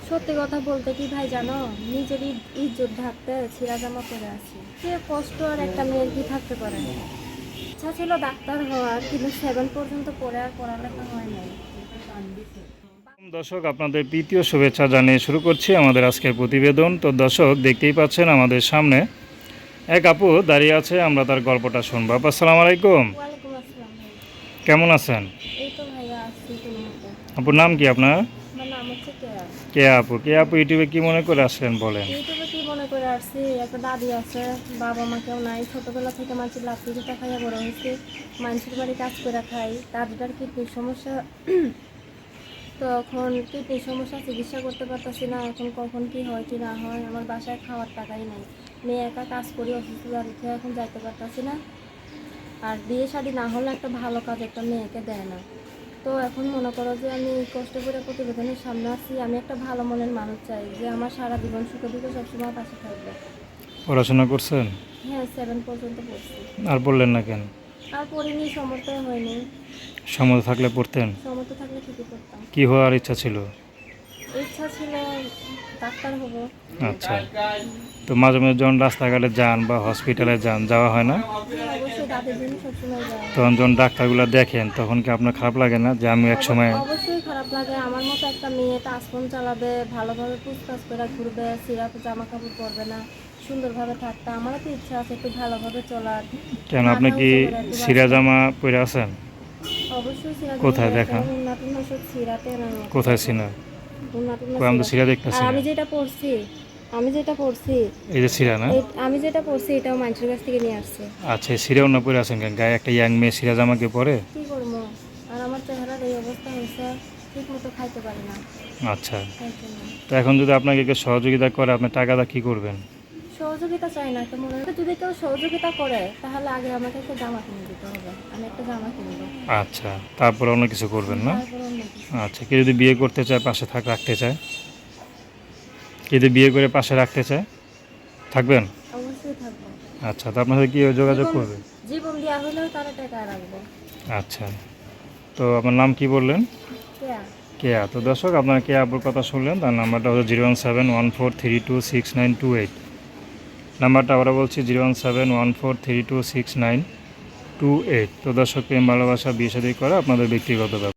সত্যি কথা বলতে কি ভাই জানো, নিজের ইজ্জত ঢাকতে ছিঁড়া জামা পরে আছি। সে কষ্ট আর একটা মেয়ের কি থাকতে পারে। ইচ্ছা ছিল ডাক্তার হওয়ার, কিন্তু 7 পর্যন্ত পড়ে আর পড়ালেখা হয় নাই। দর্শক, আপনাদের প্রীতীয় শুভেচ্ছা জানিয়ে শুরু করছি আমাদের আজকের প্রতিবেদন। তো দর্শক, দেখতেই পাচ্ছেন আমাদের সামনে এক আপু দাঁড়িয়ে আছে, আমরা তার গল্পটা শুনবো। আপু, আসসালামু আলাইকুম। ওয়ালাইকুম আসসালাম ভাই। কেমন আছেন? এই তো ভাইয়া আসছি কোনো মতো। আপুর নাম কি আপনার? আমার নাম হচ্ছে কেয়া। কে আপু ইউটিউবে কি মনে করে আসলেন বলেন? ইউটিউবে কি মনে করে আসছি, একটা দাদি আছে, বাবা মা কেউ নাই, ছোটবেলা থেকে মানুষের লাত্তি পিঠা খাইয়া বড় হয়েছে, মানুষের বাড়ি কাজ করে খাই। দাদিটার কিডনির সমস্যা, তো এখন কিডনির সমস্যা, চিকিৎসা করতে পারতেছি না। এখন কখন কি হয় কি না হয়, আমার বাসায় খাওয়ার টাকাই নাই। মেয়ে একা কাজ করি, অসুস্থ বাড়িতে এখন যাইতে পারতেছি না। আর বিয়ে শাদী না হলে একটা ভালো কাজ একটা মেয়েকে দেয় না। তো এখন মনে করো যে আমি কষ্ট করে প্রতিবেদনের সামনে আসছি, আমি একটা ভালো মনের মানুষ চাই যে আমার সারা জীবন সুখে দুঃখে সবসময় পাশে থাকবে। পড়াশোনা করছেন? হ্যাঁ, 7 পর্যন্ত পড়ছি। আর পড়লেন না কেন? আর পড়িনি, সমর্থ হয়নি। সময় থাকলে পড়তেন। সমর্থ থাকলে ঠিকই করতাম। কি হওয়ার ইচ্ছা ছিল? ইচ্ছা ছিল ডাক্তার হবো। আচ্ছা। তো মাঝে মাঝে যখন রাস্তাঘাটে যান বা হসপিটালে যান, যাওয়া হয় না? হ্যাঁ, অবশ্যই দাদির জন্য সবসময় যায়। তখন যখন ডাক্তারগুলো দেখেন, তখন কি আপনার খারাপ লাগে না যে আমি এক সময়? অবশ্যই খারাপ লাগে। আমার মতো একটা মেয়ে টাচফোন চালাবে, ভালোভাবে পুছতাছ করে ঘুরবে, সিরাপ জামা কাপড় পরবে না, সুন্দরভাবে থাকতে। আমারও তো ইচ্ছা আছে একটু ভালোভাবে চলার, কেন, আপনি মাথা কি উঁচু করে একটু সিরা বাঁচতে। জামা পরে আছেন? অবশ্যই সিরাজ কোথায় জামা দেখান? উন্নত সব সিরাতে কোথায় সিনা? উন্নত আমি তো সিরা। সিরা আর দেখতেছি না। আমি যেটা পড়ছি এই যে সিরা না? আমি যেটা পড়ছি এটাও মানুষের কাছ থেকে নিয়ে আসছে। আচ্ছা, সিরা অন্য পরে আছেন কেন? গায়ে একটা ইয়াং মেয়ে সিরা জামাকে পরে? কি করবো, আর আমার চেহারার এই অবস্থা হয়েছে, ঠিক মতো খাইতে পারি না। আচ্ছা। তাই জন্য তো এখন যদি আপনাকে কেউ সহযোগিতা করে, আপনি টাকাটা কি করবেন? সহযোগিতা চাই না, একটা মনে হয় যদি কেউ সহযোগিতা করে তাহলে আগে আমাকে একটা জামা কিনে দিতে হবে, আমি একটা জামা কিনবো। আচ্ছা, তারপরে অন্য কিছু করবেন না? তারপরে অন্য কিছু। আচ্ছা, কেউ যদি বিয়ে করতে চায়, পাশে রাখতে চায়, কেউ যদি বিয়ে করে পাশে রাখতে চায়, থাকবেন? অবশ্যই থাকবো। আচ্ছা, তো আপনার সাথে কীভাবে যোগাযোগ জীবন করবে? জীবন দেওয়া হলেও তারা টাকা রাখবো। আচ্ছা, তো আপনার নাম কি বললেন? কেয়া। কেয়া। তো দর্শক, আপনারা কেয়া আপুর কথা শুনলেন। তার নাম্বারটা হলো 01714326928। নাম্বারটা আবার বলছি, 01714326928। তো দর্শক, প্রেম ভালোবাসা বিয়ে শাদী করা আপনাদের ব্যক্তিগত ব্যাপার।